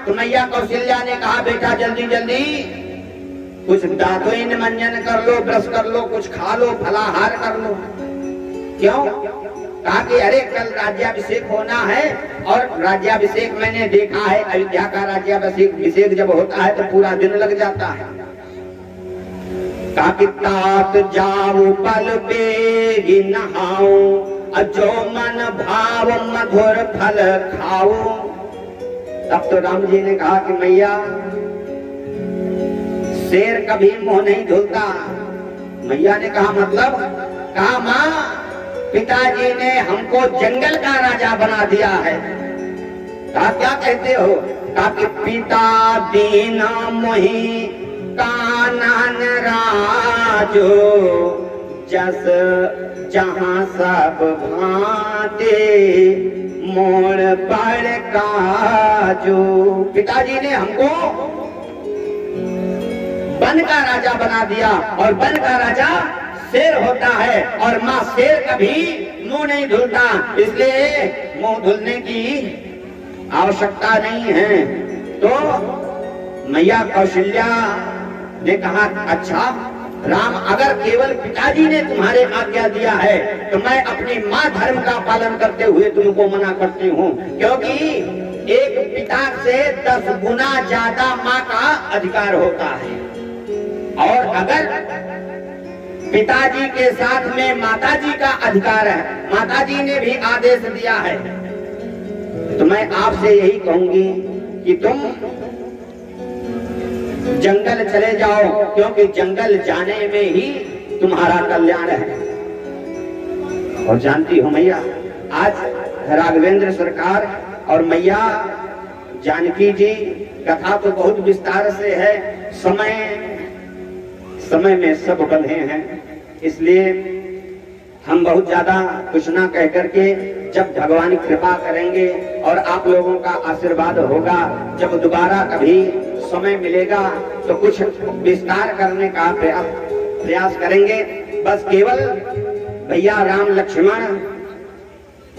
तो मैया कौशल्या ने कहा, बेटा जल्दी जल्दी कुछ दातुन मंजन कर लो, ब्रश कर लो, कुछ खा लो, फलाहार कर लो। क्यों? कहा कि अरे कल राज्याभिषेक होना है, और राज्याभिषेक मैंने देखा है, अयोध्या का राज्याभिषेक जब होता है तो पूरा दिन लग जाता है। कहा कि तात जाओ पल बेगी नहाओ, जो मन भाव मधुर फल खाओ। तब तो राम जी ने कहा कि मैया शेर कभी मुंह नहीं धुलता। मैया ने कहा मतलब? कहा माँ पिताजी ने हमको जंगल का राजा बना दिया है। कहा क्या कहते हो? कहा कि पिता दीना मोहि कानन राजो, जस जहाँ सब भांते मोड़ पर काजो। पिताजी ने हमको वन का राजा बना दिया, और वन का राजा शेर होता है, और माँ शेर कभी मुंह नहीं धुलता, इसलिए मुंह धुलने की आवश्यकता नहीं है। तो मैया कौशल्या ने कहा अच्छा राम, अगर केवल पिताजी ने तुम्हारे आज्ञा दिया है तो मैं अपनी माँ धर्म का पालन करते हुए तुमको मना करती हूँ, क्योंकि एक पिता से 10 गुना ज्यादा माँ का अधिकार होता है। और अगर पिताजी के साथ में माताजी का अधिकार है, माताजी ने भी आदेश दिया है, तो मैं आपसे यही कहूंगी कि तुम जंगल चले जाओ, क्योंकि जंगल जाने में ही तुम्हारा कल्याण है। और जानती हो मैया, आज राघवेंद्र सरकार और मैया जानकी जी कथा तो बहुत विस्तार से है, समय में सब बंधे हैं, इसलिए हम बहुत ज्यादा कुछ ना कह करके, जब भगवान कृपा करेंगे और आप लोगों का आशीर्वाद होगा, जब दोबारा कभी समय मिलेगा तो कुछ विस्तार करने का प्रयास करेंगे। बस केवल भैया राम लक्ष्मण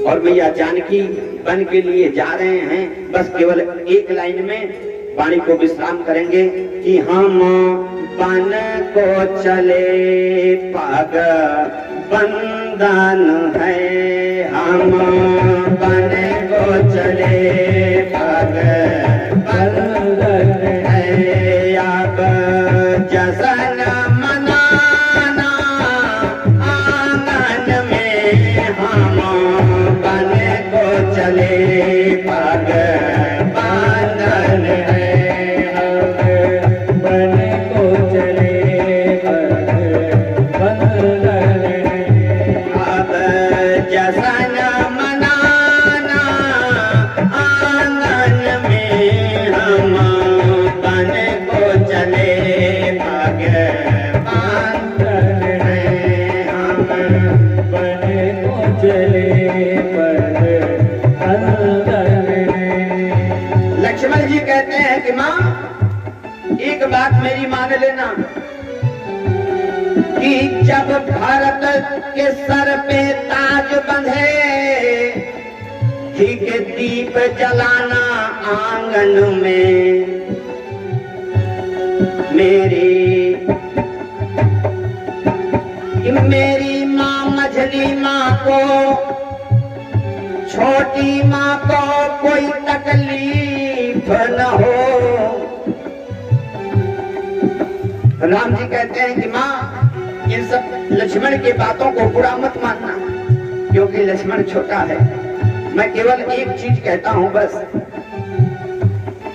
और मैया जानकी वन के लिए जा रहे हैं, बस केवल एक लाइन में वाणी को विश्राम करेंगे कि हम वन को चले पग बंधन है, हम वन को चले पग बंधन है, अब जसन मनाना आंगन में, हम वन को चले पग बंधन है, हम वन को चले पग बंधन है, अब जसन मनाना आंगन में, हम वन को चले पग बंधन है, हम वन को चले पग बंधन है। लक्ष्मण जी कहते हैं कि माँ एक बात मेरी मान लेना, कि जब भारत के सर पे ताज बंधे, घी के दीप जलाना आंगन में, मेरी माँ मझली माँ को, छोटी माँ को कोई तकलीफ न हो। राम जी कहते हैं कि माँ इन सब लक्ष्मण की बातों को बुरा मत मानना, क्योंकि लक्ष्मण छोटा है। मैं केवल एक चीज कहता हूँ बस,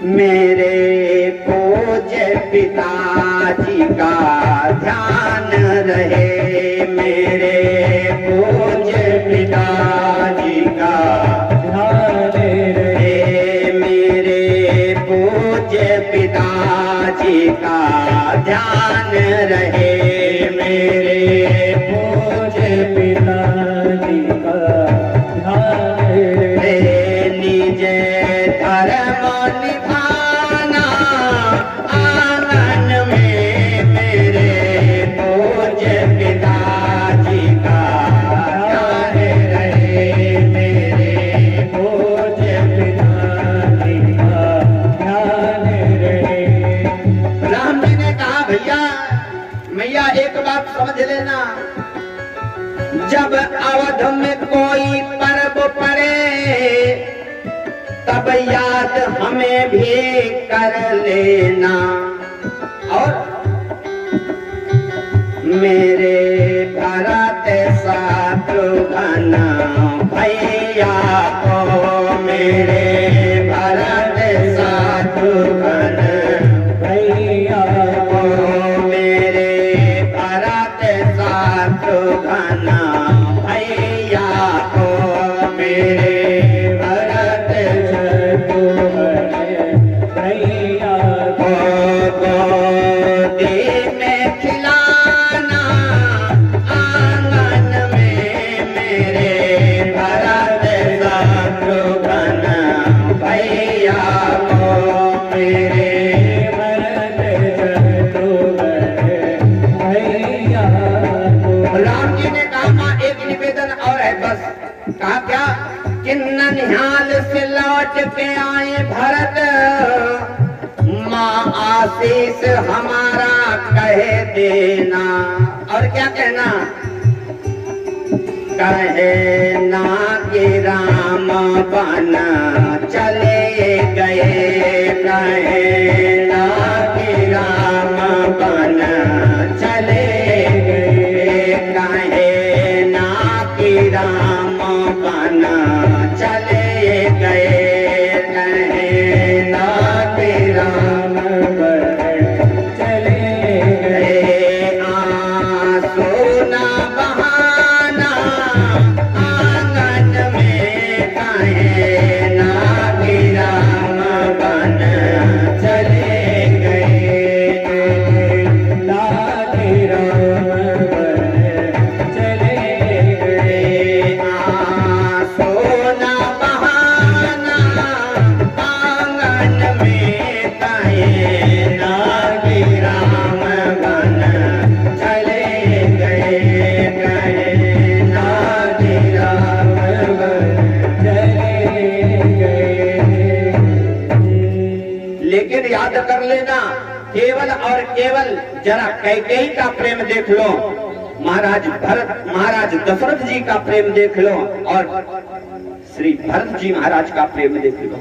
मेरे पूज्य पिताजी का ध्यान रहे, मेरे पूज्य पिताजी का ध्यान रहे, मेरे पूज्य पिताजी का ध्यान रहे, मेरे पूज्य पिताजी का ध्यान रहे, निज धर्म निभाना आंगन में, मेरे पूज्य पिताजी का ध्यान रहे, मेरे पूज्य पिताजी का ध्यान रहे। राम जी ने कहा भैया मैया एक बात समझ लेना, जब अवध में कोई पर्व पड़े तब याद हमें भी कर लेना। और मेरे भरत शत्रुघ्न भैया को, मेरे भरत शत्रुघ्न भैया को, मेरे भरत शत्रुघ्न भैया को, मेरे भरत शत्रुघ्न भैया को गोदी में खिलाना आंगन में, मेरे भरत शत्रुघ्न भैया को, मेरे भरत शत्रुघ्न भैया को। राम जी ने कहा माँ एक निवेदन और है बस। कहा क्या कि ननिहाल से लौट के आए भरत, माँ आशीष हमारा कह देना। और क्या कहना? कहे ना कि राम बन चले गए, कहे ना कि राम बन चले गए, कहे ना कि राम बन चले गए, कहे ना कि राम बन चले गए। आंसू ना बहाना आंगन में, कहे ना कि राम बन चले गए, ना कि राम बन चले गए। आंसू ना बहाना आंगन में, कहे ना कि राम बन चले गए, कहे ना कि राम बन चले गए। लेकिन याद कर लेना, केवल और केवल जरा कैकेयी का प्रेम देख लो, महाराज भरत महाराज दशरथ जी का प्रेम देख लो, और श्री भरत जी महाराज का प्रेम देख लो।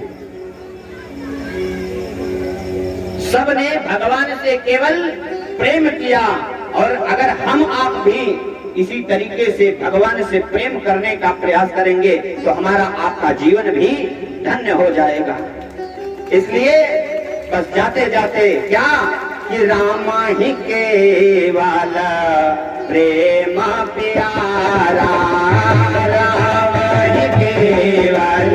सबने भगवान से केवल प्रेम किया, और अगर हम आप भी इसी तरीके से भगवान से प्रेम करने का प्रयास करेंगे तो हमारा आपका जीवन भी धन्य हो जाएगा। इसलिए बस जाते जाते क्या कि राम ही केवल प्रेम प्यारा, राम ही केवल